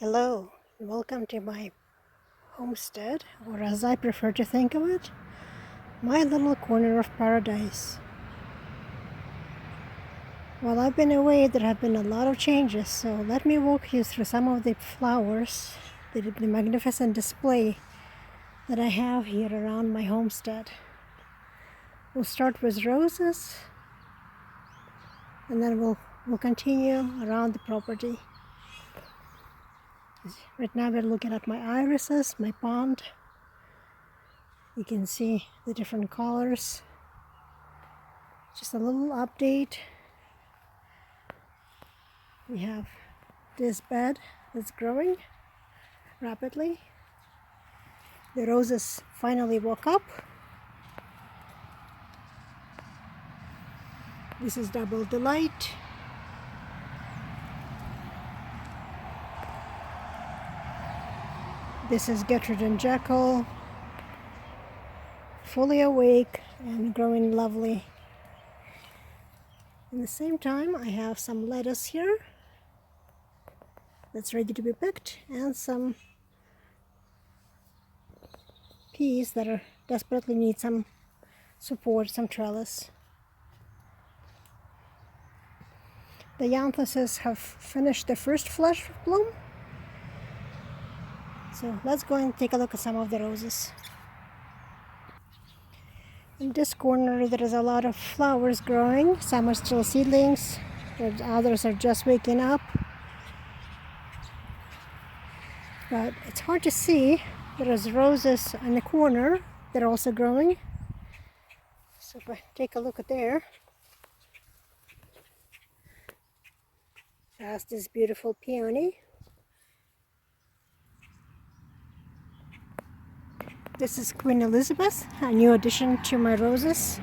Hello, welcome to my homestead, or as I prefer to think of it, my little corner of paradise. While I've been away, there have been a lot of changes, so let me walk you through some of the flowers, the magnificent display that I have here around my homestead. We'll start with roses, and then we'll continue around the property. Right now we're looking at my irises, my pond. You can see the different colors. Just a little update. We have this bed that's growing rapidly. The roses finally woke up. This is Double Delight. This is Gertrude and Jekyll, fully awake and growing lovely. At the same time, I have some lettuce here that's ready to be picked, and some peas that are desperately need some support, some trellis. The Ianthuses have finished their first flush of bloom. So let's go and take a look at some of the roses. In this corner there is a lot of flowers growing. Some are still seedlings, others are just waking up. But it's hard to see. There is roses in the corner that are also growing. So if I take a look at there, that's this beautiful peony. This is Queen Elizabeth, a new addition to my roses.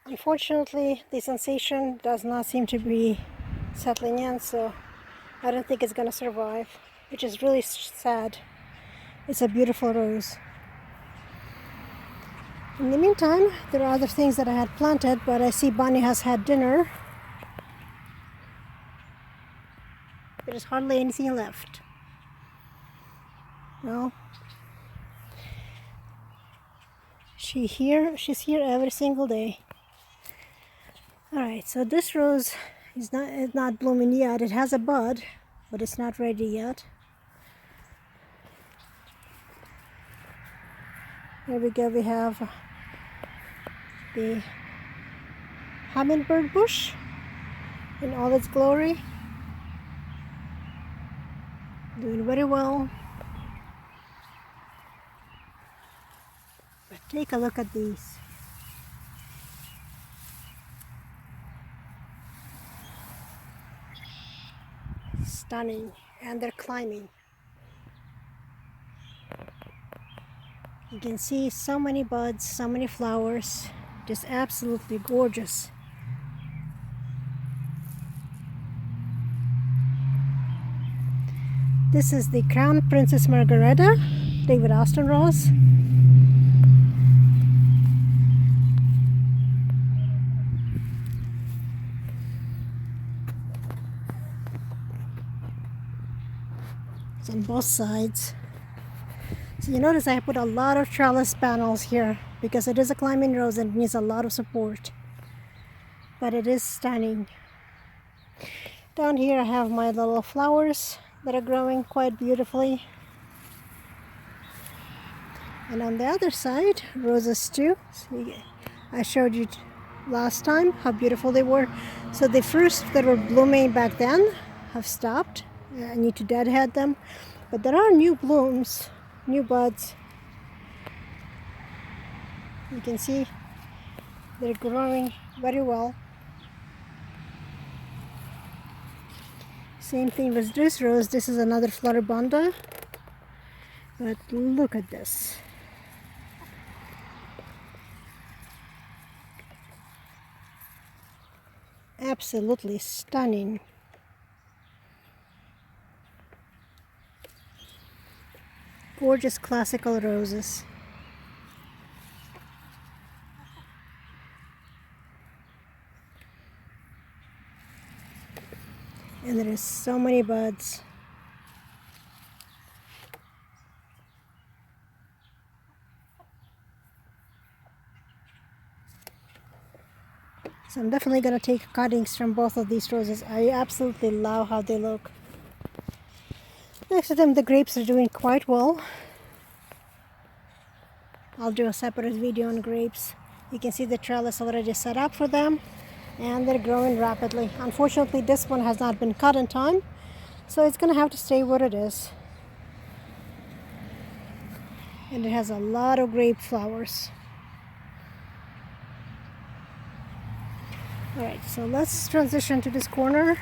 Unfortunately, the sensation does not seem to be settling in, so I don't think it's going to survive, which is really sad. It's a beautiful rose. In the meantime, there are other things that I had planted, but I see Bonnie has had dinner. There's hardly anything left. Well, she's here every single day. Alright, so this rose is not blooming yet. It has a bud, but it's not ready yet. Here we go, we have the hummingbird bush in all its glory. Doing very well. But take a look at these. Stunning, and they're climbing. You can see so many buds, so many flowers, just absolutely gorgeous. This is the Crown Princess Margareta, David Austin rose. It's on both sides. So you notice I put a lot of trellis panels here because it is a climbing rose and it needs a lot of support. But it is stunning. Down here I have my little flowers that are growing quite beautifully. And on the other side, roses too. See, I showed you last time how beautiful they were. So the first that were blooming back then have stopped. I need to deadhead them. But there are new blooms, new buds. You can see they're growing very well. Same thing with this rose. This is another Floribunda. But look at this. Absolutely stunning. Gorgeous classical roses. And there is so many buds. So I'm definitely going to take cuttings from both of these roses. I absolutely love how they look. Next to them, the grapes are doing quite well. I'll do a separate video on grapes. You can see the trellis already set up for them, and they're growing rapidly. Unfortunately, this one has not been cut in time, so it's going to have to stay where it is. And it has a lot of grape flowers. Alright, so let's transition to this corner.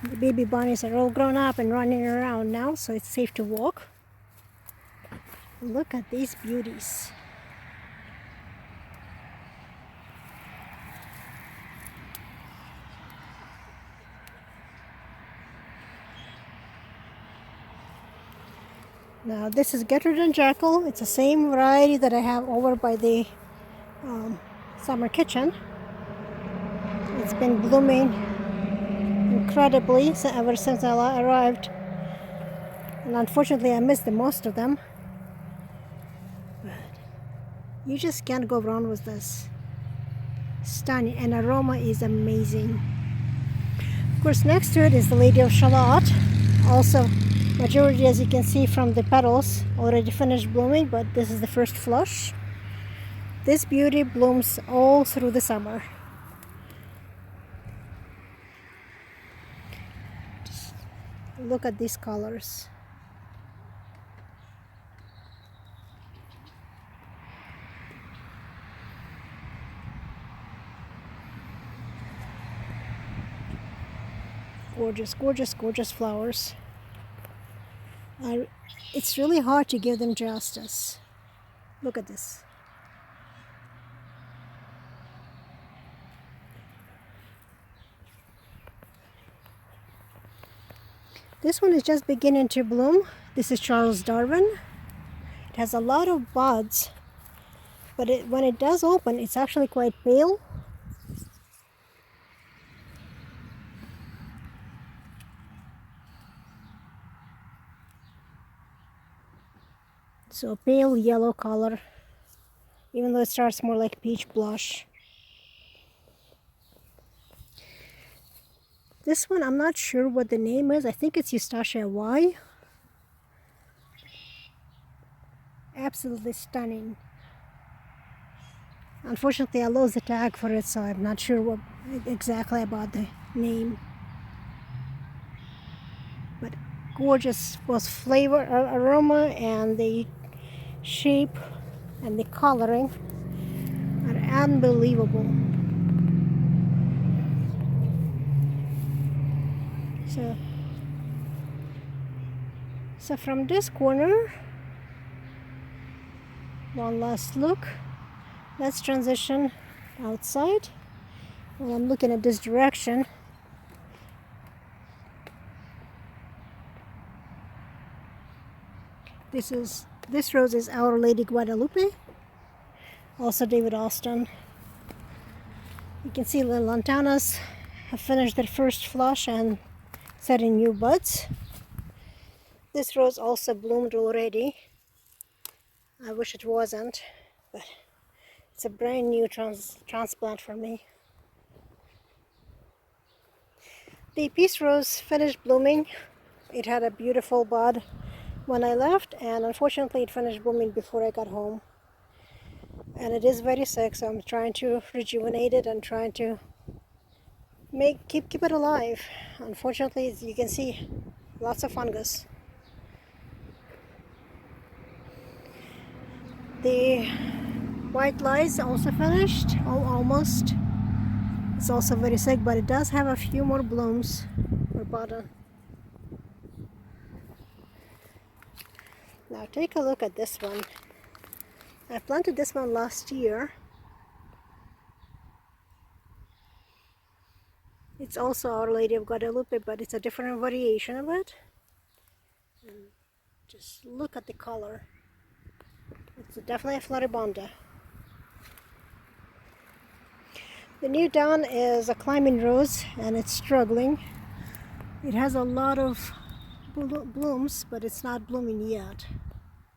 The baby bunnies are all grown up and running around now, so it's safe to walk. Look at these beauties. Now this is Gertrude and Jackal. It's the same variety that I have over by the summer kitchen. It's been blooming incredibly ever since I arrived. And unfortunately I missed the most of them. But you just can't go wrong with this. Stunning, and aroma is amazing. Of course, next to it is the Lady of Shalott. Also, majority, as you can see from the petals, already finished blooming, but this is the first flush. This beauty blooms all through the summer. Just look at these colors. Gorgeous, gorgeous, gorgeous flowers. It's really hard to give them justice. Look at this. This one is just beginning to bloom. This is Charles Darwin. It has a lot of buds, but when it does open, it's actually quite pale. So pale yellow color, even though it starts more like peach blush. This one, I'm not sure what the name is. I think it's Eustacia Y. Absolutely stunning. Unfortunately, I lost the tag for it, so I'm not sure what exactly about the name. But gorgeous, both flavor, aroma, and the shape and the coloring are unbelievable. So from this corner, one last look. Let's transition outside. Well, I'm looking at this direction. This rose is Our Lady Guadalupe. Also David Austin. You can see the lantanas have finished their first flush and setting new buds. This rose also bloomed already. I wish it wasn't, but it's a brand new transplant for me. The peace rose finished blooming. It had a beautiful bud when I left, and unfortunately it finished blooming before I got home. And it is very sick, so I'm trying to rejuvenate it and trying to keep it alive. Unfortunately, as you can see, lots of fungus. The white lies also finished, almost. It's also very sick, but it does have a few more blooms or button. Now take a look at this one. I planted this one last year. It's also Our Lady of Guadalupe, but it's a different variation of it. And just look at the color. It's definitely a Floribunda. The new dawn is a climbing rose and it's struggling. It has a lot of blooms, but it's not blooming yet.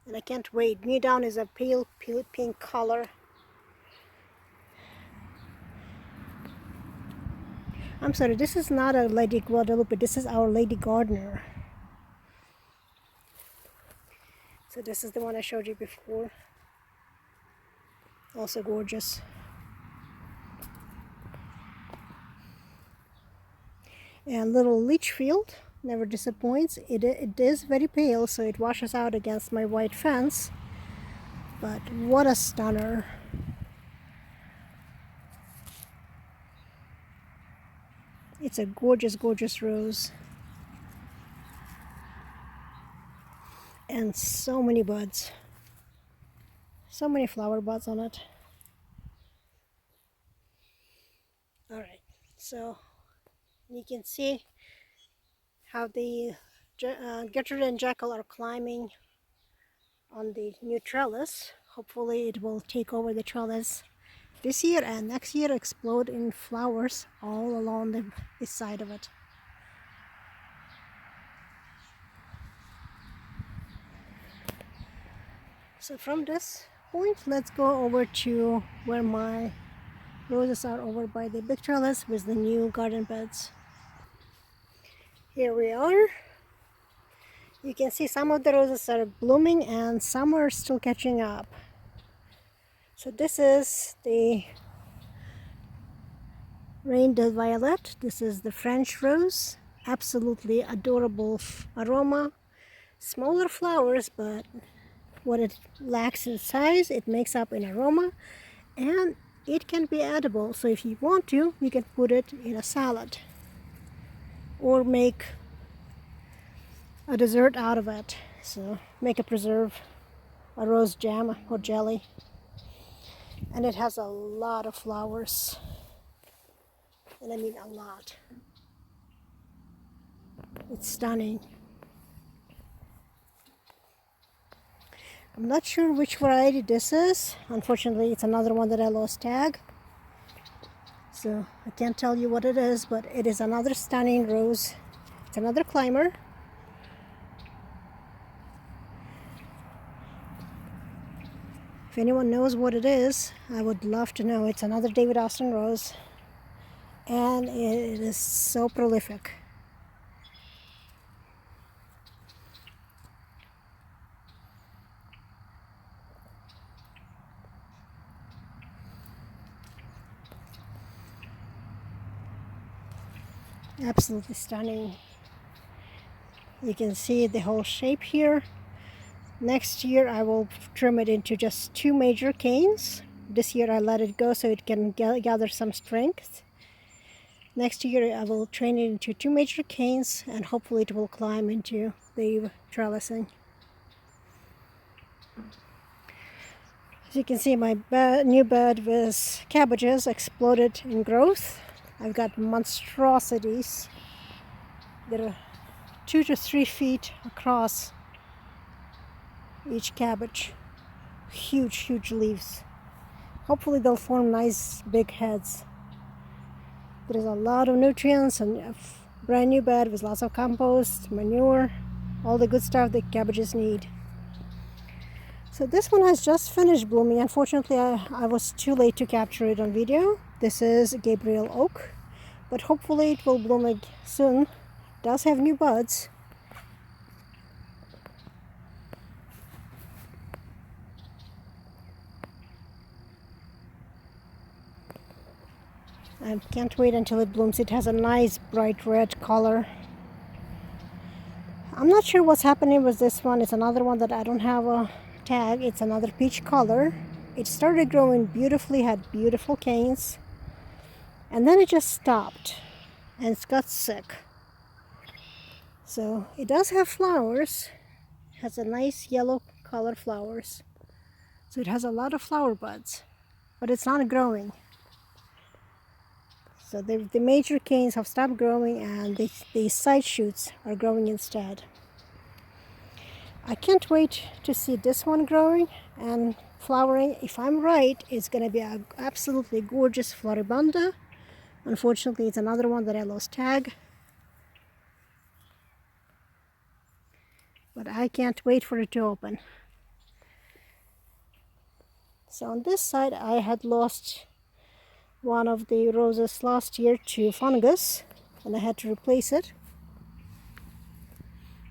And I can't wait. New dawn is a pale pink color. I'm sorry, this is not a Lady Guadalupe, this is Our Lady Gardener. So this is the one I showed you before. Also gorgeous. And little leech field never disappoints. It is very pale, so it washes out against my white fence. But what a stunner. It's a gorgeous, gorgeous rose. And so many buds. So many flower buds on it. Alright, so you can see how the Gertrude and Jekyll are climbing on the new trellis. Hopefully it will take over the trellis this year and next year explode in flowers all along the side of it. So from this point, let's go over to where my roses are over by the big trellis with the new garden beds. Here we are. You can see some of the roses are blooming and some are still catching up. So this is the Reine de Violet. This is the French rose. Absolutely adorable aroma. Smaller flowers, but what it lacks in size, it makes up in aroma. And it can be edible. So if you want to, you can put it in a salad. Or make a dessert out of it. So make a preserve, a rose jam or jelly. And it has a lot of flowers. And I mean a lot. It's stunning. I'm not sure which variety this is. Unfortunately, it's another one that I lost tag. So I can't tell you what it is, but it is another stunning rose. It's another climber. If anyone knows what it is, I would love to know. It's another David Austin rose. And it is so prolific. Absolutely stunning. You can see the whole shape here. Next year I will trim it into just 2 major canes. This year I let it go so it can gather some strength. Next year I will train it into 2 major canes and hopefully it will climb into the trellising. As you can see, my new bed with cabbages exploded in growth. I've got monstrosities that are 2 to 3 feet across each cabbage. Huge, huge leaves. Hopefully they'll form nice big heads. There's a lot of nutrients and a brand new bed with lots of compost, manure, all the good stuff that cabbages need. So this one has just finished blooming. Unfortunately, I was too late to capture it on video. This is Gabriel Oak, but hopefully it will bloom soon. It does have new buds. I can't wait until it blooms. It has a nice bright red color. I'm not sure what's happening with this one. It's another one that I don't have a tag. It's another peach color. It started growing beautifully, had beautiful canes, and then it just stopped and it's got sick. So it does have flowers. It has a nice yellow color flowers. So it has a lot of flower buds, but it's not growing. So the major canes have stopped growing and the side shoots are growing instead. I can't wait to see this one growing and flowering. If I'm right, it's going to be an absolutely gorgeous floribunda. Unfortunately, it's another one that I lost tag. But I can't wait for it to open. So on this side, I had lost one of the roses last year to fungus, and I had to replace it.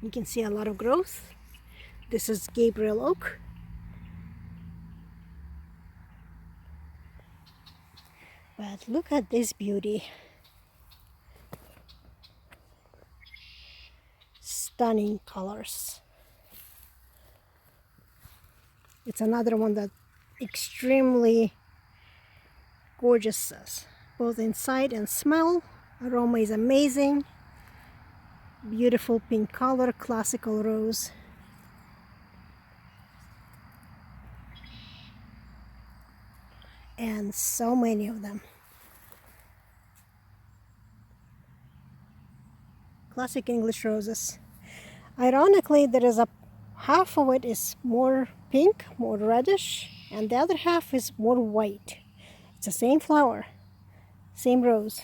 You can see a lot of growth. This is Gabriel Oak. But look at this beauty. Stunning colors. It's another one that extremely gorgeous, both inside and smell. Aroma is amazing. Beautiful pink color, classical rose. And so many of them. Classic English roses. Ironically, there is a half of it is more pink, more reddish, and the other half is more white. It's the same flower, same rose.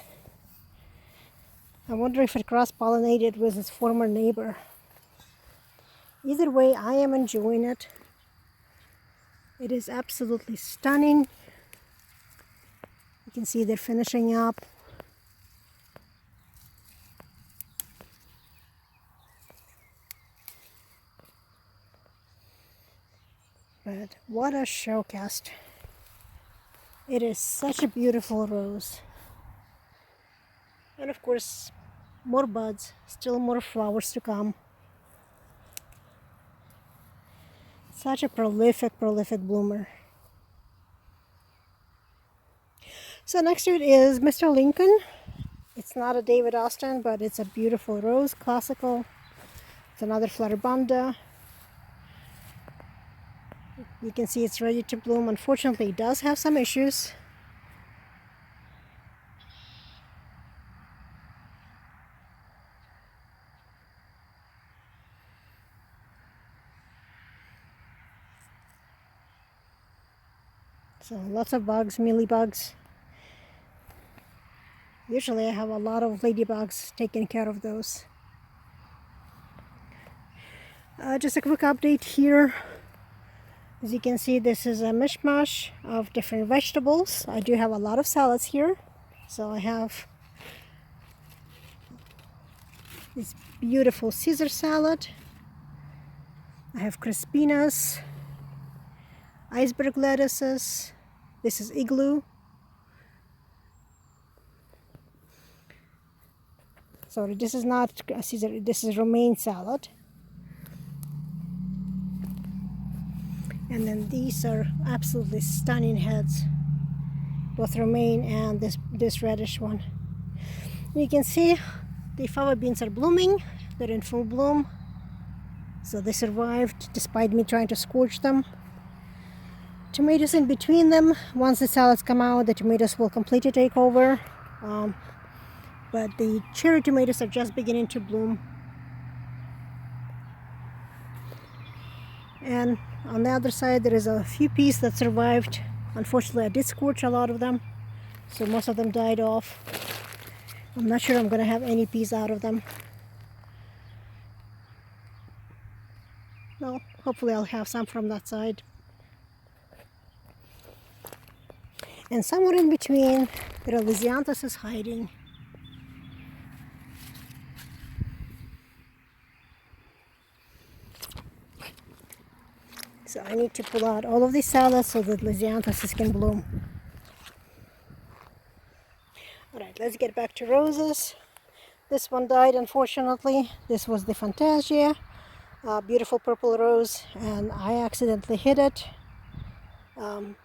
I wonder if it cross-pollinated with its former neighbor. Either way, I am enjoying it. It is absolutely stunning. You can see they're finishing up. But what a showcast. It is such a beautiful rose. And of course, more buds, still more flowers to come. Such a prolific bloomer. So next to it is Mr. Lincoln. It's not a David Austin, but it's a beautiful rose, classical. It's another floribunda. You can see it's ready to bloom. Unfortunately, it does have some issues. So lots of bugs, mealybugs. Usually I have a lot of ladybugs taking care of those. Just a quick update here. As you can see, this is a mishmash of different vegetables. I do have a lot of salads here. So I have this beautiful Caesar salad. I have crispinas, iceberg lettuces. This is igloo. Sorry, this is not Caesar, this is romaine salad. And then these are absolutely stunning heads, both romaine and this reddish one. You can see the fava beans are blooming. They're in full bloom. So they survived despite me trying to scorch them. Tomatoes in between them. Once the salads come out, the tomatoes will completely take over. But the cherry tomatoes are just beginning to bloom. And on the other side, there is a few peas that survived. Unfortunately, I did scorch a lot of them, so most of them died off. I'm not sure I'm going to have any peas out of them. Well, hopefully I'll have some from that side. And somewhere in between, there are Lysianthus is hiding. So I need to pull out all of these salads so that Lysianthus can bloom. Alright, let's get back to roses. This one died, unfortunately. This was the Fantasia, beautiful purple rose, and I accidentally hit it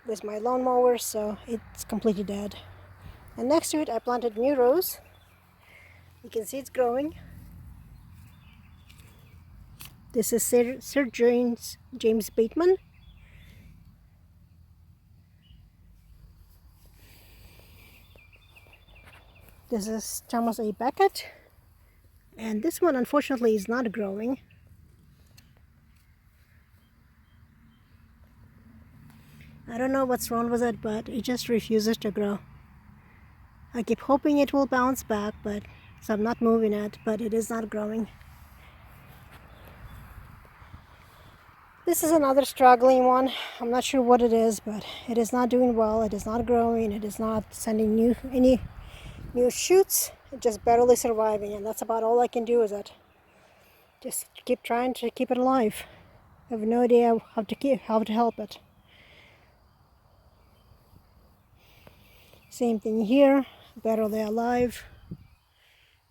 with my lawnmower, so it's completely dead. And next to it, I planted new rose. You can see it's growing. This is Sir James Bateman. This is Thomas A. Beckett. And this one, unfortunately, is not growing. I don't know what's wrong with it, but it just refuses to grow. I keep hoping it will bounce back, but so I'm not moving it, but it is not growing. This is another struggling one. I'm not sure what it is, but it is not doing well. It is not growing. It is not sending any new shoots. It's just barely surviving, and that's about all I can do with it. Just keep trying to keep it alive. I have no idea how to help it. Same thing here, barely alive.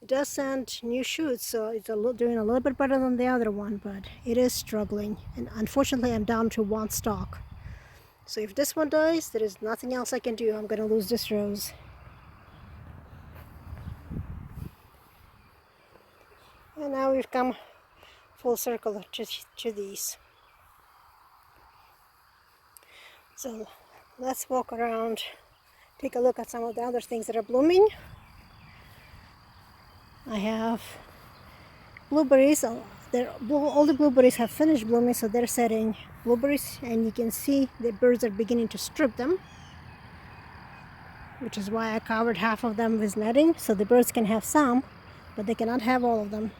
It does send new shoots, so it's doing a little bit better than the other one, but it is struggling. And unfortunately, I'm down to one stalk. So if this one dies, there is nothing else I can do. I'm gonna lose this rose. And now we've come full circle to these. So let's walk around, take a look at some of the other things that are blooming. I have blueberries. All the blueberries have finished blooming, so they're setting blueberries, and you can see the birds are beginning to strip them, which is why I covered half of them with netting, so the birds can have some, but they cannot have all of them.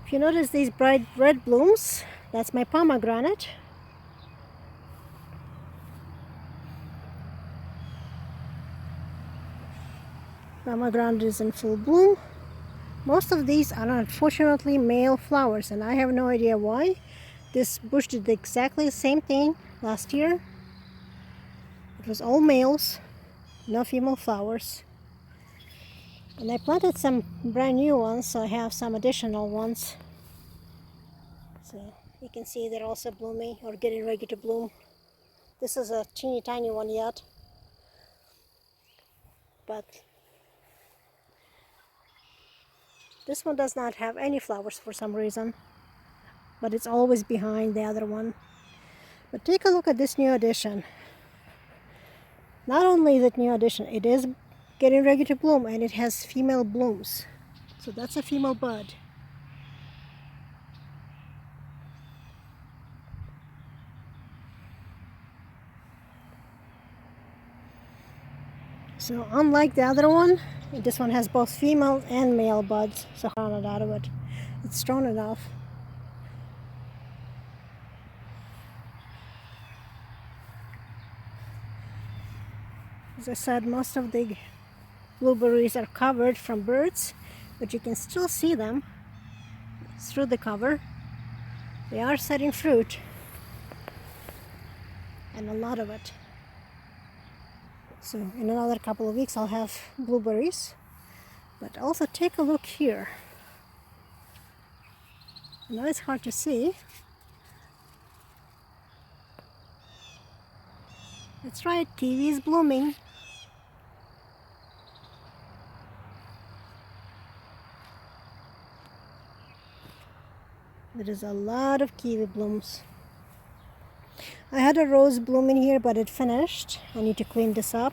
If you notice these bright red blooms, that's my pomegranate. Pomegranate is in full bloom. Most of these are unfortunately male flowers, and I have no idea why. This bush did exactly the same thing last year. It was all males, no female flowers. And I planted some brand new ones, so I have some additional ones. So you can see they're also blooming or getting ready to bloom. This is a teeny tiny one yet, but this one does not have any flowers for some reason, but it's always behind the other one. But take a look at this new addition. Not only is it new addition, it is getting ready to bloom, and it has female blooms. So that's a female bud. So unlike the other one, this one has both female and male buds, so I found it out of it. It's strong enough. As I said, most of the blueberries are covered from birds, but you can still see them through the cover. They are setting fruit, and a lot of it. So in another couple of weeks I'll have blueberries. But also take a look here. I know it's hard to see. That's right, kiwi is blooming. There is a lot of kiwi blooms. I had a rose bloom in here, but it finished. I need to clean this up.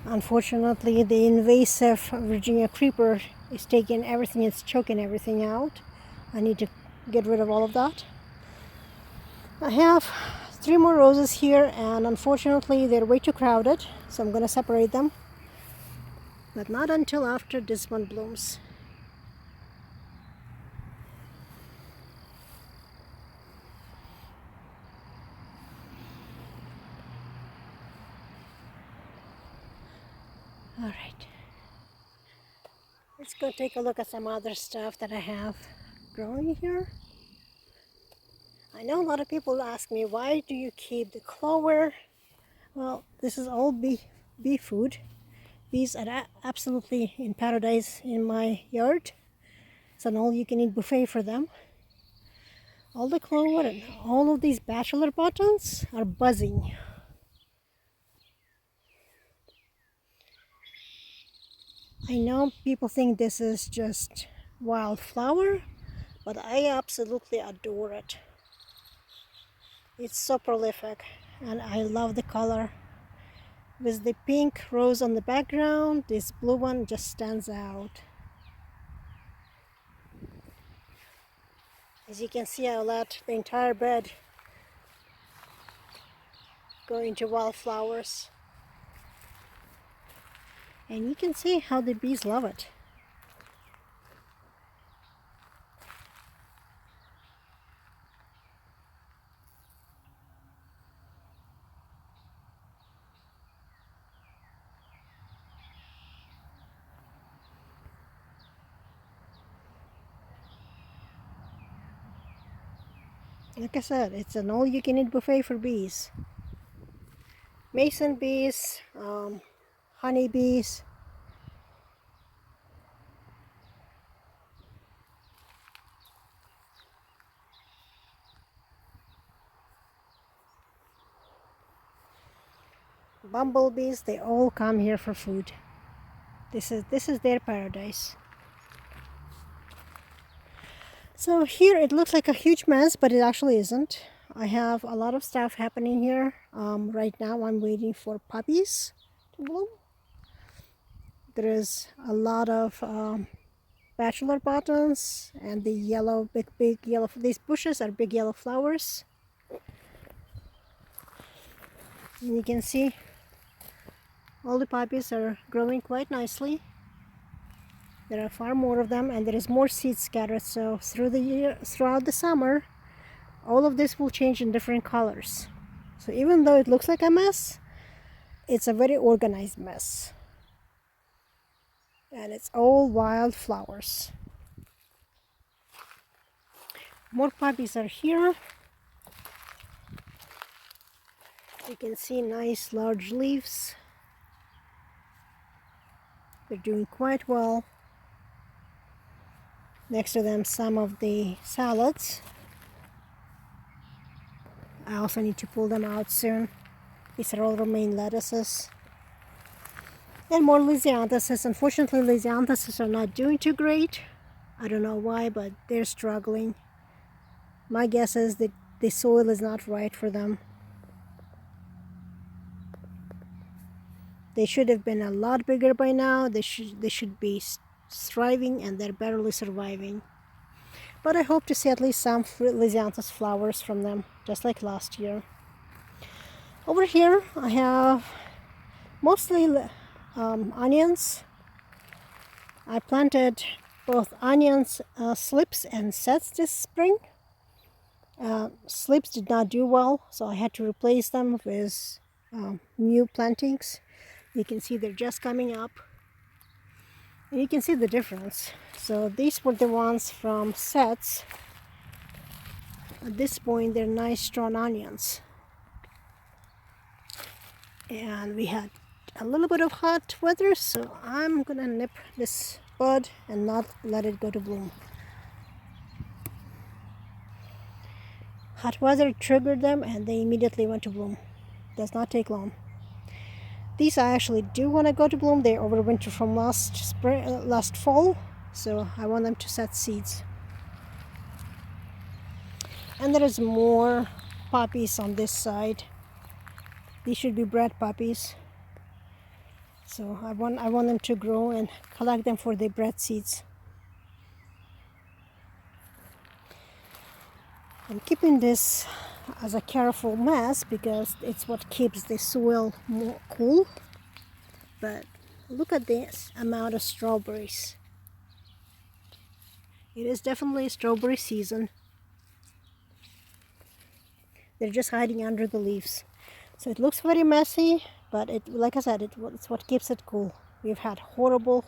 Unfortunately, the invasive Virginia creeper is taking everything, it's choking everything out. I need to get rid of all of that. I have 3 more roses here, and unfortunately they're way too crowded, so I'm going to separate them. But not until after this one blooms. All right, let's go take a look at some other stuff that I have growing here. I know a lot of people ask me, why do you keep the clover? Well, this is all bee food. Bees are absolutely in paradise in my yard. It's an all-you-can-eat buffet for them. All the clover and all of these bachelor buttons are buzzing. I know people think this is just wildflower, but I absolutely adore it. It's so prolific, and I love the color. With the pink rose on the background, this blue one just stands out. As you can see, I let the entire bed go into wildflowers. And you can see how the bees love it. Like I said, it's an all-you-can-eat buffet for bees. Mason bees, honey bees. Bumblebees, they all come here for food. This is their paradise. So here it looks like a huge mess, but it actually isn't. I have a lot of stuff happening here. Right now I'm waiting for poppies to bloom. There is a lot of bachelor buttons and the yellow, big yellow, these bushes are big yellow flowers. And you can see all the poppies are growing quite nicely. There are far more of them, and there is more seeds scattered. So throughout the summer, all of this will change in different colors. So even though it looks like a mess, it's a very organized mess. And it's all wild flowers. More poppies are here. You can see nice large leaves. They're doing quite well. Next to them, some of the salads. I also need to pull them out soon. These are all romaine lettuces. And more lisianthuses. Unfortunately, lisianthuses are not doing too great. I don't know why, but they're struggling. My guess is that the soil is not right for them. They should have been a lot bigger by now. They should be thriving, and they're barely surviving. But I hope to see at least some lisianthus flowers from them, just like last year. Over here I have mostly onions. I planted both onions, slips and sets this spring. Slips did not do well, so I had to replace them with new plantings. You can see they're just coming up. And you can see the difference. So these were the ones from sets. At this point, they're nice strong onions. And we had a little bit of hot weather, so I'm gonna nip this bud and not let it go to bloom. Hot weather triggered them and they immediately went to bloom. Does not take long. These I actually do want to go to bloom. They overwintered from last fall, so I want them to set seeds. And there is more poppies on this side. These should be bred poppies. So I want them to grow and collect them for the bred seeds. I'm keeping this as a careful mess because it's what keeps the soil more cool. But look at this amount of strawberries. It is definitely strawberry season. They're just hiding under the leaves. So it looks very messy, but like I said, it's what keeps it cool. We've had horrible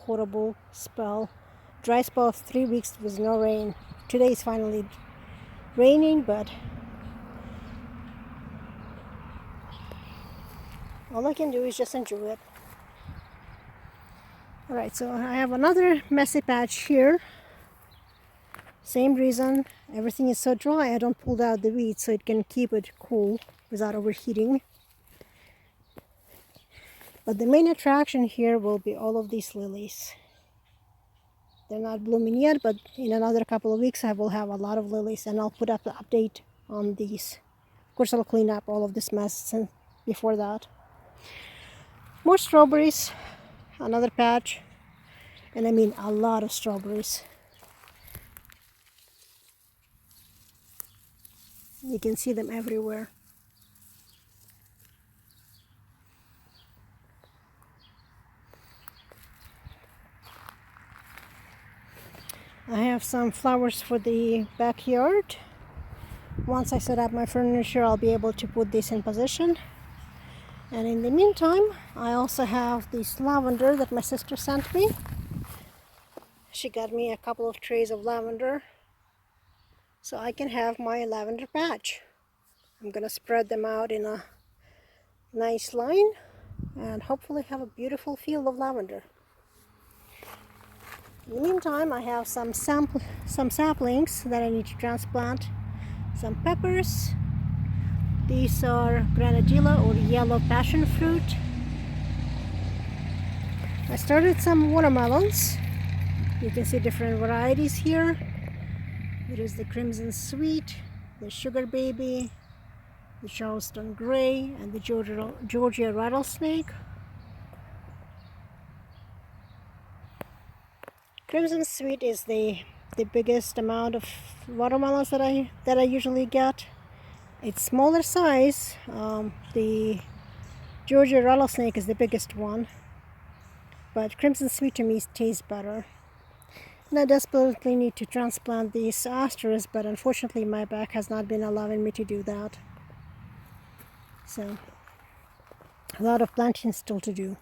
dry spell of 3 weeks with no rain. Today is finally raining, but all I can do is just enjoy it. Alright, so I have another messy patch here. Same reason, everything is so dry, I don't pull out the weeds so it can keep it cool without overheating. But the main attraction here will be all of these lilies. They're not blooming yet, but in another couple of weeks I will have a lot of lilies, and I'll put up the update on these. Of course, I'll clean up all of this mess before that. More strawberries, another patch, and I mean a lot of strawberries. You can see them everywhere. I have some flowers for the backyard. Once I set up my furniture, I'll be able to put this in position. And in the meantime, I also have this lavender that my sister sent me. She got me a couple of trays of lavender so I can have my lavender patch. I'm gonna spread them out in a nice line and hopefully have a beautiful field of lavender. In the meantime, I have some saplings that I need to transplant. Some peppers. These are granadilla or yellow passion fruit. I started some watermelons. You can see different varieties here. There is the crimson sweet, the sugar baby, the Charleston gray, and the Georgia rattlesnake. Crimson sweet is the biggest amount of watermelons that I usually get. It's smaller size. The Georgia rattlesnake is the biggest one, but crimson sweet to me tastes better. And I desperately need to transplant these asters, but unfortunately my back has not been allowing me to do that. So a lot of planting still to do.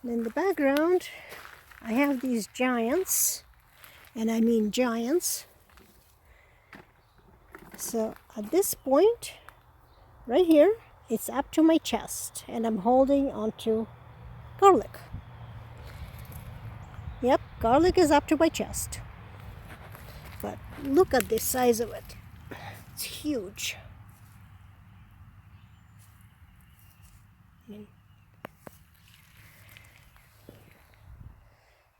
And in the background, I have these giants, and I mean giants. So at this point, right here, it's up to my chest, and I'm holding onto garlic. Yep, garlic is up to my chest. But look at the size of it. It's huge.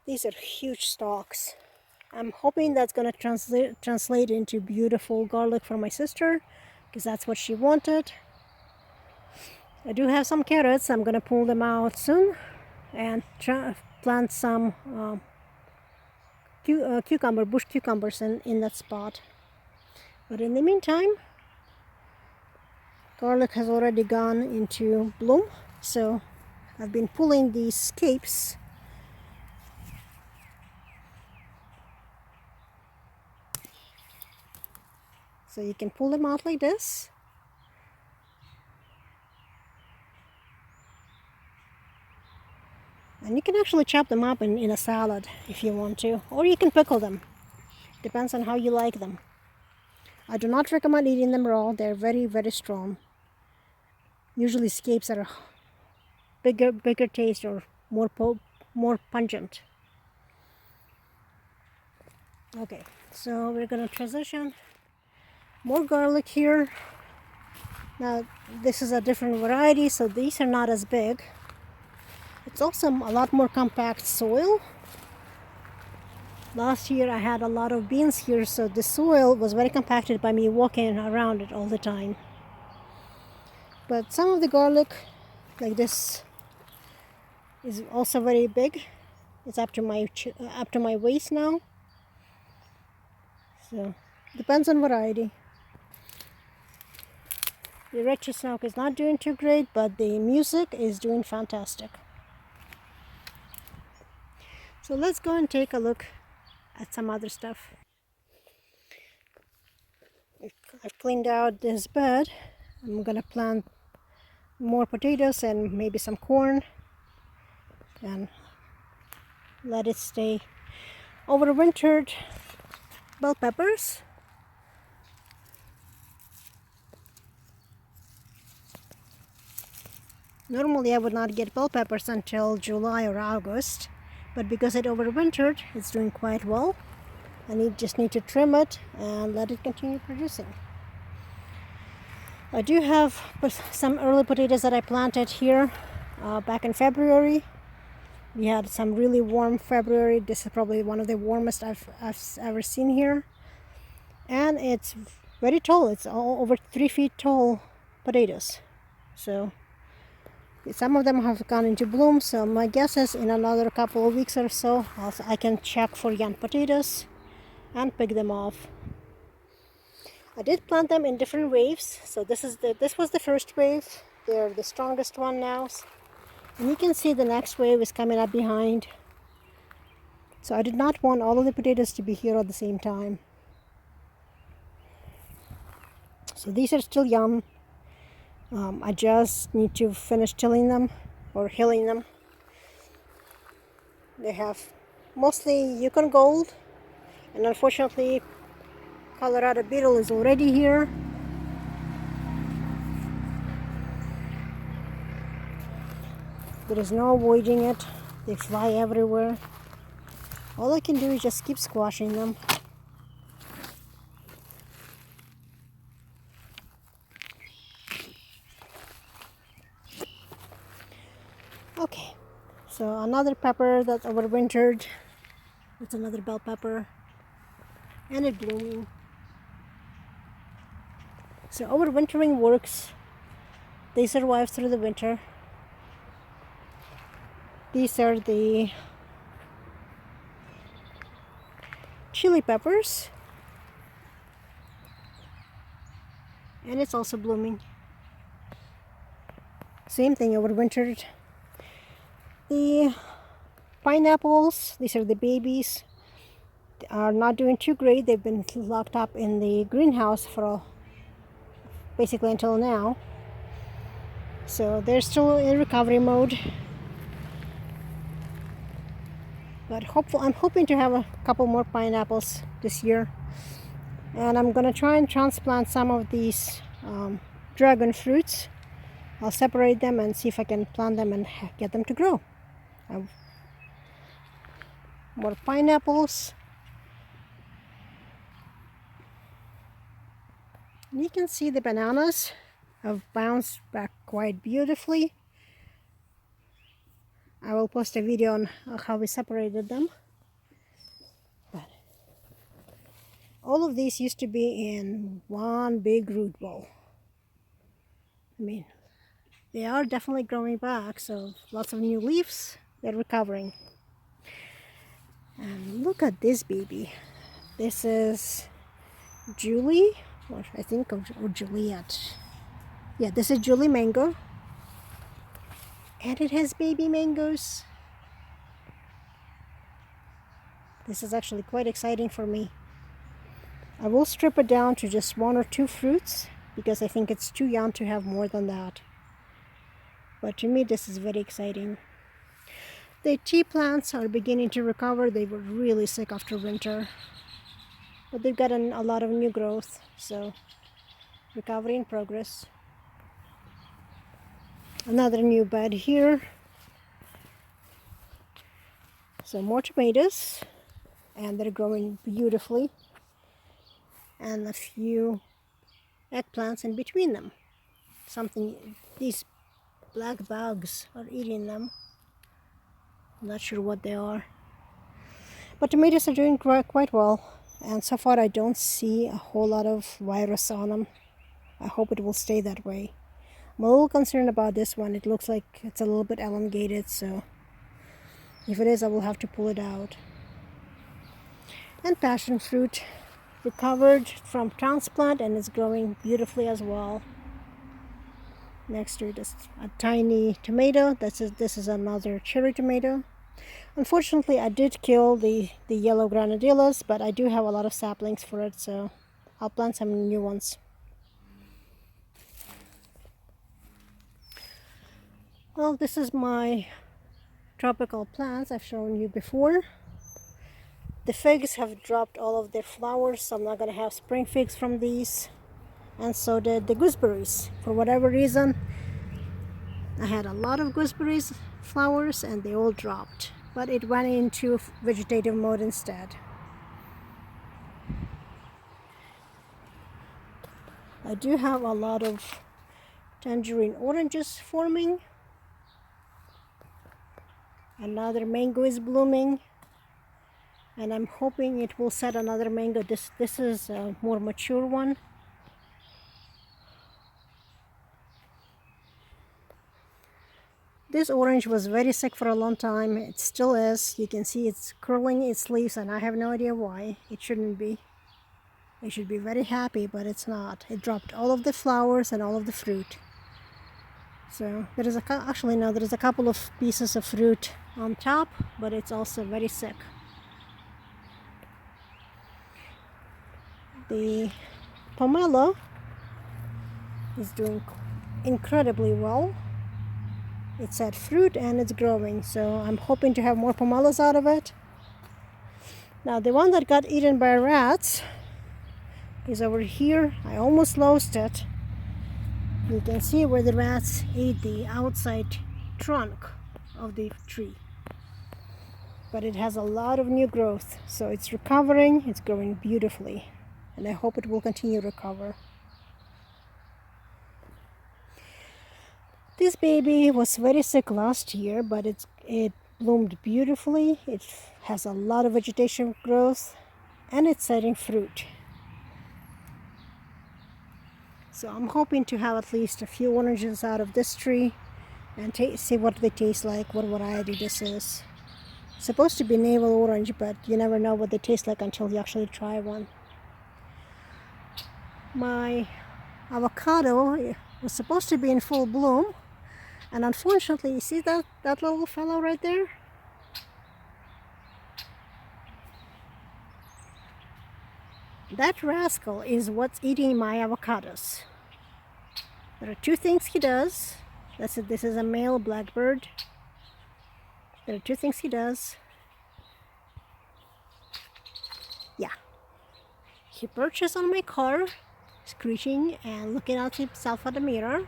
These are huge stalks. I'm hoping that's going to translate into beautiful garlic for my sister, because that's what she wanted. I do have some carrots. I'm going to pull them out soon and plant some bush cucumbers in that spot. But in the meantime, garlic has already gone into bloom, so I've been pulling these scapes. So you can pull them out like this. And you can actually chop them up in a salad if you want to. Or you can pickle them. Depends on how you like them. I do not recommend eating them raw. They're very, very strong. Usually scapes are bigger taste or more pungent. Okay, so we're going to transition. More garlic here. Now this is a different variety, so these are not as big. It's also a lot more compact soil. Last year I had a lot of beans here, so the soil was very compacted by me walking around it all the time. But some of the garlic, like this, is also very big. It's up to my waist now. So depends on variety. The red chestnut is not doing too great, but the music is doing fantastic. So let's go and take a look at some other stuff. I've cleaned out this bed. I'm gonna plant more potatoes and maybe some corn and let it stay. Overwintered bell peppers. Normally I would not get bell peppers until July or August, but because it overwintered, it's doing quite well. I just need to trim it and let it continue producing. I do have some early potatoes that I planted here back in February. We had some really warm February. This is probably one of the warmest I've ever seen here. And it's very tall. It's all over 3 feet tall potatoes. So some of them have gone into bloom, so my guess is in another couple of weeks or so I can check for young potatoes and pick them off. I did plant them in different waves. So this was the first wave. They're the strongest one now. And you can see the next wave is coming up behind. So I did not want all of the potatoes to be here at the same time. So these are still young. I just need to finish tilling them or hilling them. They have mostly Yukon Gold, and unfortunately Colorado beetle is already here. There is no avoiding it. They fly everywhere. All I can do is just keep squashing them. Okay, so another pepper that overwintered. It's another bell pepper, and it's blooming. So overwintering works. They survive through the winter. These are the chili peppers, and it's also blooming. Same thing, overwintered. The pineapples, these are the babies, are not doing too great. They've been locked up in the greenhouse for basically until now. So they're still in recovery mode. But I'm hoping to have a couple more pineapples this year. And I'm gonna try and transplant some of these dragon fruits. I'll separate them and see if I can plant them and get them to grow. More pineapples. And you can see the bananas have bounced back quite beautifully. I will post a video on how we separated them. But all of these used to be in one big root ball. I mean, they are definitely growing back, so lots of new leaves. They're recovering. And look at this baby. This is Julie, or I think, or Juliet. Yeah, this is Julie mango. And it has baby mangoes. This is actually quite exciting for me. I will strip it down to just 1 or 2 fruits because I think it's too young to have more than that. But to me, this is very exciting. The tea plants are beginning to recover. They were really sick after winter. But they've gotten a lot of new growth, so recovery in progress. Another new bed here. So more tomatoes, and they're growing beautifully. And a few eggplants in between them. These black bugs are eating them. I'm not sure what they are. But tomatoes are doing quite well. And so far I don't see a whole lot of virus on them. I hope it will stay that way. I'm a little concerned about this one. It looks like it's a little bit elongated, so if it is, I will have to pull it out. And passion fruit recovered from transplant and is growing beautifully as well. Next to it is a tiny tomato. This is another cherry tomato. Unfortunately, I did kill the yellow granadillas, but I do have a lot of saplings for it, so I'll plant some new ones. Well, this is my tropical plants I've shown you before. The figs have dropped all of their flowers, so I'm not going to have spring figs from these. And so did the gooseberries. For whatever reason, I had a lot of gooseberries flowers and they all dropped. But it went into vegetative mode instead. I do have a lot of tangerine oranges forming. Another mango is blooming, and I'm hoping it will set another mango. This is a more mature one. This orange was very sick for a long time. It still is. You can see it's curling its leaves, and I have no idea why. It shouldn't be. It should be very happy, but it's not. It dropped all of the flowers and all of the fruit. So there is there is a couple of pieces of fruit on top, but it's also very sick. The pomelo is doing incredibly well. It's had fruit and it's growing, so I'm hoping to have more pomelos out of it. Now the one that got eaten by rats is over here. I almost lost it. You can see where the rats ate the outside trunk of the tree. But it has a lot of new growth, so it's recovering. It's growing beautifully, and I hope it will continue to recover. This baby was very sick last year, but it bloomed beautifully. It has a lot of vegetation growth, and it's setting fruit. So I'm hoping to have at least a few oranges out of this tree and see what they taste like, what variety this is. It's supposed to be navel orange, but you never know what they taste like until you actually try one. My avocado was supposed to be in full bloom, and unfortunately, you see that little fellow right there? That rascal is what's eating my avocados. There are two things he does. This is a male blackbird. There are two things he does. Yeah. He perches on my car, screeching and looking at himself at the mirror.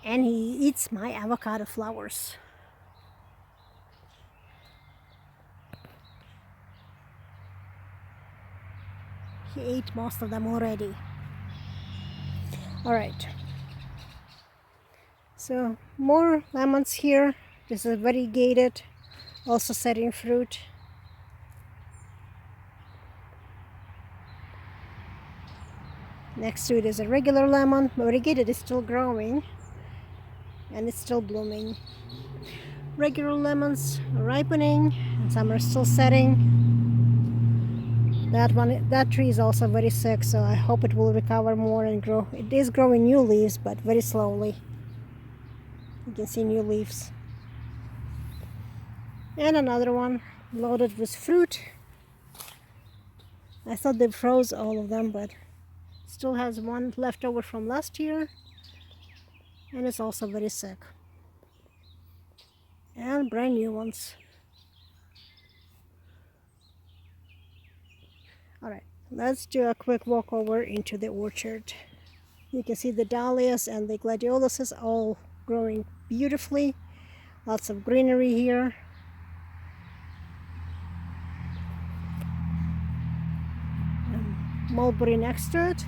And he eats my avocado flowers. He ate most of them already. Alright. So more lemons here. This is variegated, also setting fruit. Next to it is a regular lemon. Variegated is still growing and it's still blooming. Regular lemons are ripening and some are still setting. That tree is also very sick, so I hope it will recover more and grow. It is growing new leaves, but very slowly. You can see new leaves. And another one loaded with fruit. I thought they froze all of them, but still has one left over from last year. And it's also very sick. And brand new ones. Alright, let's do a quick walk over into the orchard. You can see the dahlias and the gladioluses all growing beautifully. Lots of greenery here. And mulberry next to it.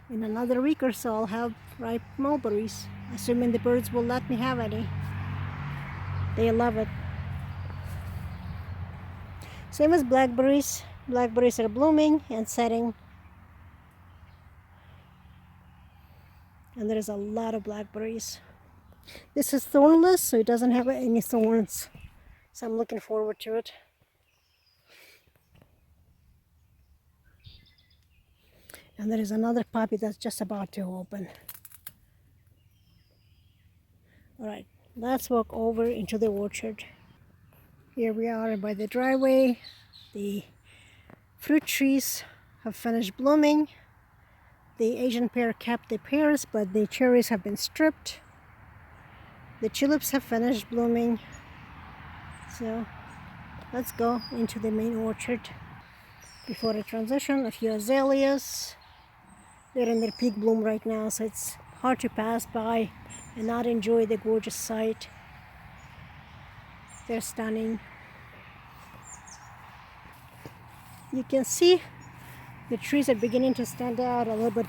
In another week or so, I'll have ripe mulberries, assuming the birds will let me have any. They love it. Same as blackberries. Blackberries are blooming and setting. And there's a lot of blackberries. This is thornless, so it doesn't have any thorns. So I'm looking forward to it. And there is another puppy that's just about to open. Alright, let's walk over into the orchard. Here we are by the driveway. The fruit trees have finished blooming. The Asian pear kept the pears, but the cherries have been stripped. The tulips have finished blooming. So let's go into the main orchard. Before I transition, a few azaleas. They're in their peak bloom right now, so it's hard to pass by and not enjoy the gorgeous sight. They're stunning. You can see the trees are beginning to stand out a little bit.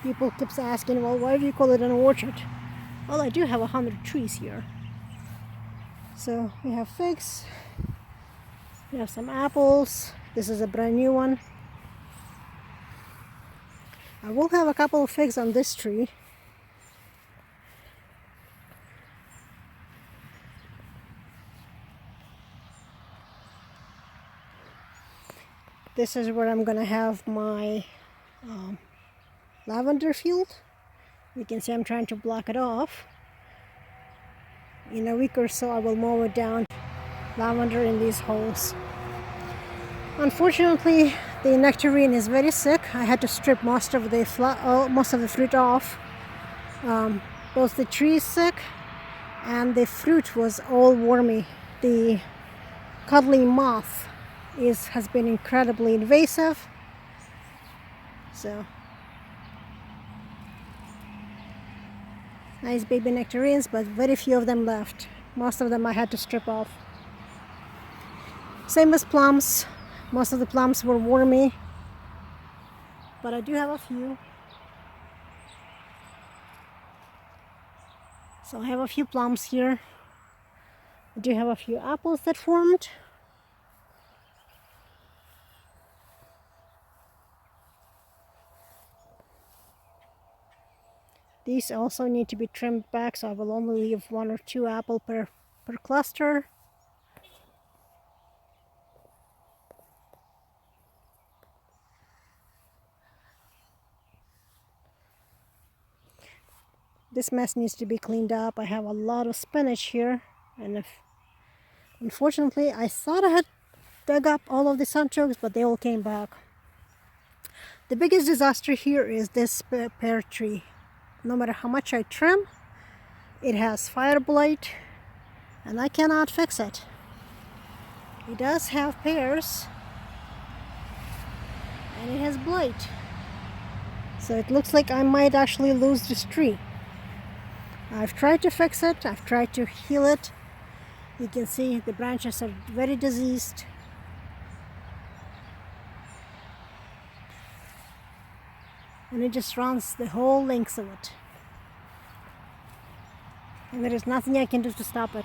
People keep asking, well, why do you call it an orchard? Well, I do have 100 trees here. So we have figs, we have some apples. This is a brand new one. I will have a couple of figs on this tree. This is where I'm gonna have my lavender field. You can see I'm trying to block it off. In a week or so I will mow it down, lavender in these holes. Unfortunately, the nectarine is very sick. I had to strip most of the fruit off. Both the tree is sick and the fruit was all wormy. The cuddly moth has been incredibly invasive. So nice baby nectarines, but very few of them left. Most of them I had to strip off. Same as plums. Most of the plums were wormy, but I do have a few. So I have a few plums here. I do have a few apples that formed. These also need to be trimmed back, so I will only leave 1 or 2 apples per cluster. This mess needs to be cleaned up. I have a lot of spinach here, and unfortunately I thought I had dug up all of the sunchokes, but they all came back. The biggest disaster here is this pear tree. No matter how much I trim, it has fire blight and I cannot fix it. It does have pears and it has blight, so it looks like I might actually lose this tree. I've tried to fix it, I've tried to heal it. You can see the branches are very diseased. And it just runs the whole length of it. And there is nothing I can do to stop it.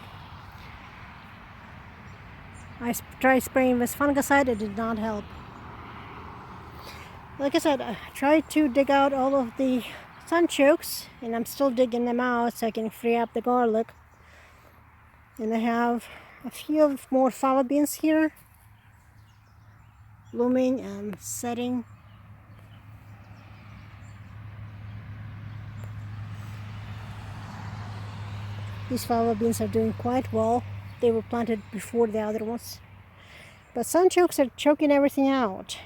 I tried spraying with fungicide, it did not help. Like I said, I tried to dig out all of the sunchokes, and I'm still digging them out so I can free up the garlic. And I have a few more fava beans here, blooming and setting. These fava beans are doing quite well. They were planted before the other ones. But sunchokes are choking everything out.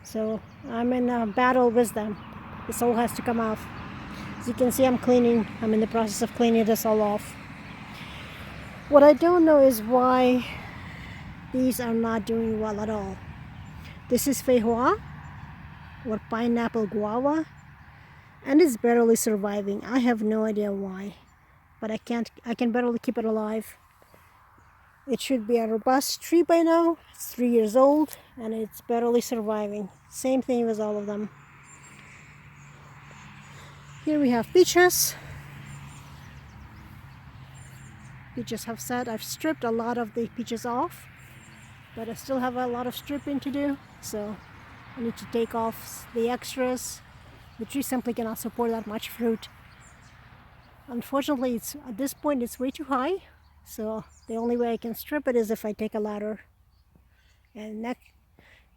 So I'm in a battle with them. This all has to come off. As you can see, I'm in the process of cleaning this all off. What I don't know is why these are not doing well at all. This is feijoa, or pineapple guava, and it's barely surviving. I have no idea why, but I can barely keep it alive. It should be a robust tree by now. It's 3 years old and it's barely surviving. Same thing with all of them. Here we have peaches. Peaches have set. I've stripped a lot of the peaches off, but I still have a lot of stripping to do, so I need to take off the extras. The tree simply cannot support that much fruit. Unfortunately, at this point it's way too high, so the only way I can strip it is if I take a ladder. And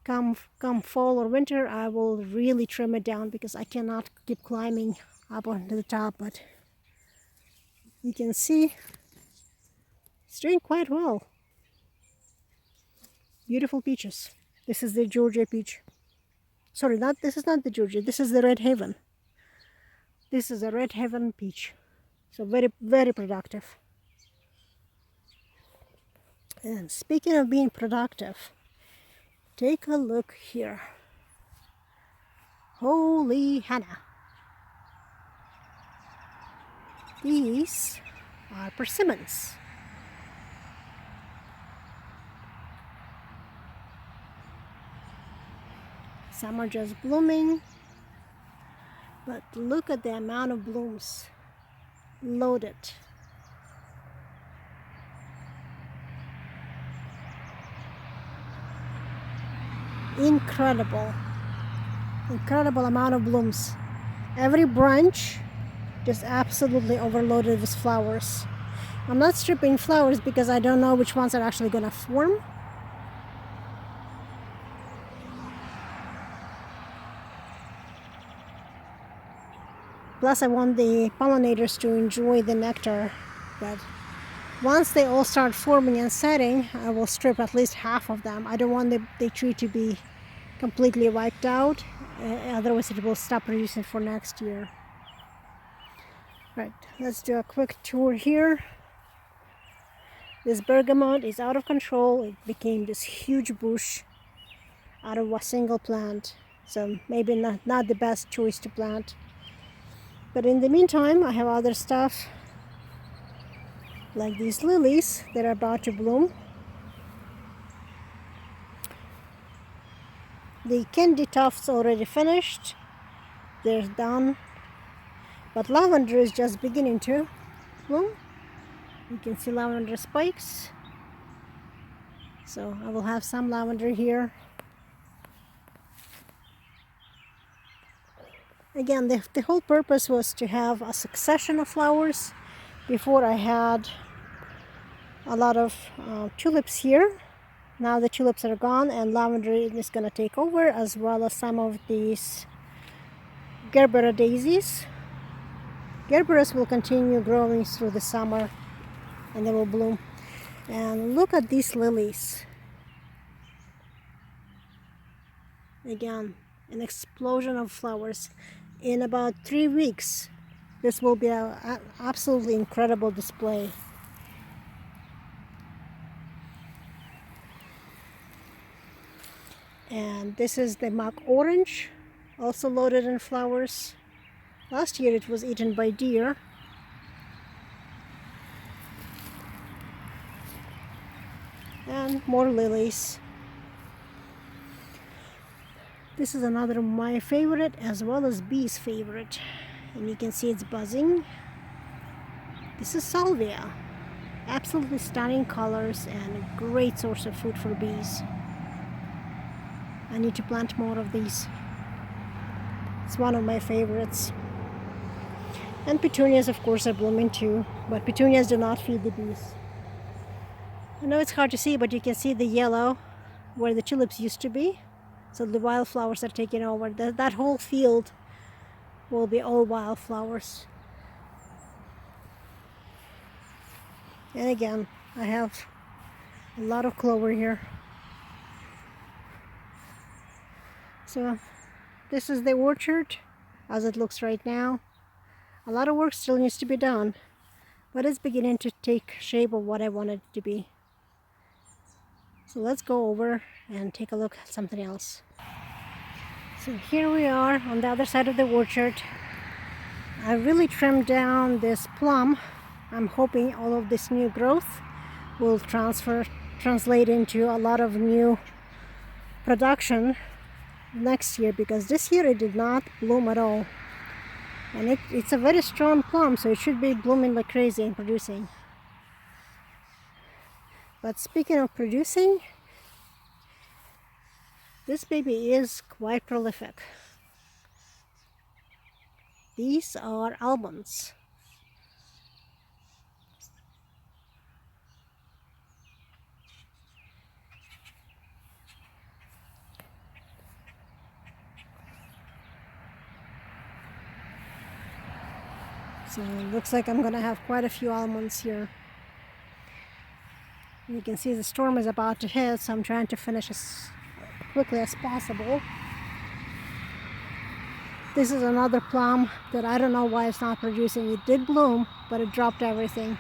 come fall or winter, I will really trim it down because I cannot keep climbing up onto the top. But you can see it's doing quite well. Beautiful peaches. This is the Georgia peach. Sorry, this is not the Georgia. This is the Red Haven. This is a Red Haven peach. So very, very productive. And speaking of being productive, take a look here. Holy Hannah. These are persimmons. Some are just blooming, but look at the amount of blooms. Loaded. Incredible amount of blooms. Every branch just absolutely overloaded with flowers. I'm not stripping flowers because I don't know which ones are actually going to form. Plus I want the pollinators to enjoy the nectar. But once they all start forming and setting, I will strip at least half of them. I don't want the tree to be completely wiped out, otherwise it will stop producing for next year. Right, let's do a quick tour here. This bergamot is out of control. It became this huge bush out of a single plant. So maybe not the best choice to plant. But in the meantime, I have other stuff like these lilies that are about to bloom. The candy tufts already finished. They're done. But lavender is just beginning to bloom. You can see lavender spikes. So I will have some lavender here. Again, the whole purpose was to have a succession of flowers. Before I had a lot of tulips here. Now the tulips are gone and lavender is going to take over, as well as some of these Gerbera daisies. Gerberas will continue growing through the summer and they will bloom. And look at these lilies. Again, an explosion of flowers. In about 3 weeks, this will be an absolutely incredible display. And this is the mock orange, also loaded in flowers. Last year it was eaten by deer. And more lilies. This is another of my favorite, as well as Bee's favorite. And you can see it's buzzing. This is salvia. Absolutely stunning colors and a great source of food for bees. I need to plant more of these. It's one of my favorites. And petunias, of course, are blooming too. But petunias do not feed the bees. I know it's hard to see, but you can see the yellow where the tulips used to be. So the wildflowers are taking over. That whole field will be all wildflowers. And again, I have a lot of clover here. So this is the orchard as it looks right now. A lot of work still needs to be done, but it's beginning to take shape of what I want it to be. So let's go over and take a look at something else. So here we are on the other side of the orchard. I really trimmed down this plum. I'm hoping all of this new growth will translate into a lot of new production next year, because this year it did not bloom at all. And it's a very strong plum, so it should be blooming like crazy and producing. But speaking of producing, this baby is quite prolific. These are almonds. So it looks like I'm gonna have quite a few almonds here. You can see the storm is about to hit, so I'm trying to finish as quickly as possible. This is another plum that I don't know why it's not producing. It did bloom, but it dropped everything.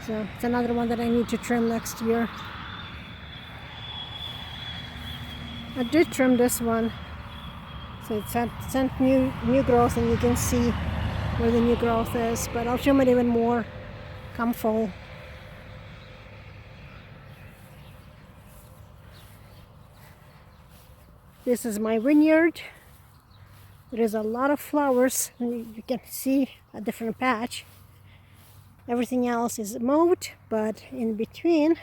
So it's another one that I need to trim next year. I did trim this one. So it sent new growth, and you can see where the new growth is. But I'll trim it even more come fall. This is my vineyard. There is a lot of flowers, and you can see a different patch. Everything else is mowed, but in between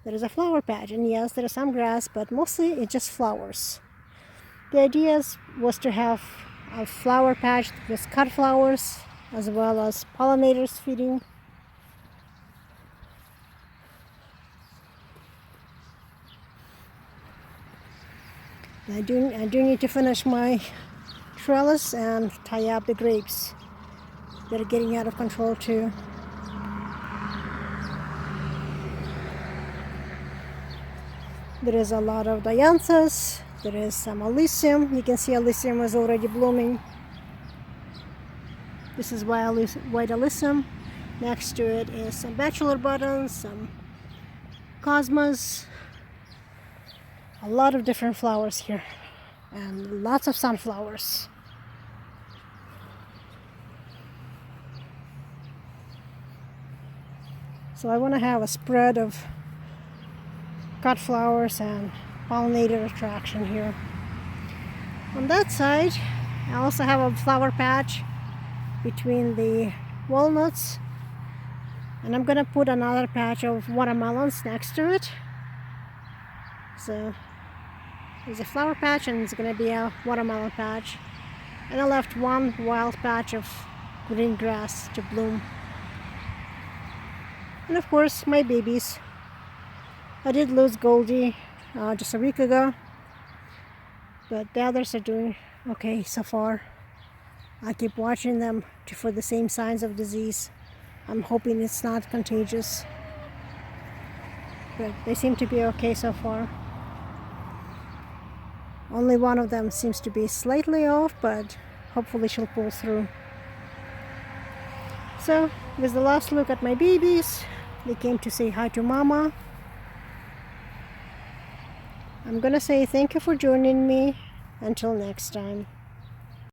there is a flower patch. And yes, there is some grass, but mostly it's just flowers. The idea was to have a flower patch with cut flowers, as well as pollinators feeding. I do need to finish my trellis and tie up the grapes. They're getting out of control too. There is a lot of dianthus. There is some alyssum. You can see alyssum is already blooming. This is white alyssum. Next to it is some bachelor buttons, some cosmos. A lot of different flowers here. And lots of sunflowers. So I want to have a spread of cut flowers and pollinator attraction here. On that side, I also have a flower patch between the walnuts, and I'm gonna put another patch of watermelons next to it. So there's a flower patch and it's gonna be a watermelon patch, and I left one wild patch of green grass to bloom. And of course my babies. I did lose Goldie just a week ago, but the others are doing okay so far. I keep watching them for the same signs of disease. I'm hoping it's not contagious, but they seem to be okay so far. Only one of them seems to be slightly off, but hopefully she'll pull through. So, with the last look at my babies, they came to say hi to Mama. I'm gonna say thank you for joining me. Until next time.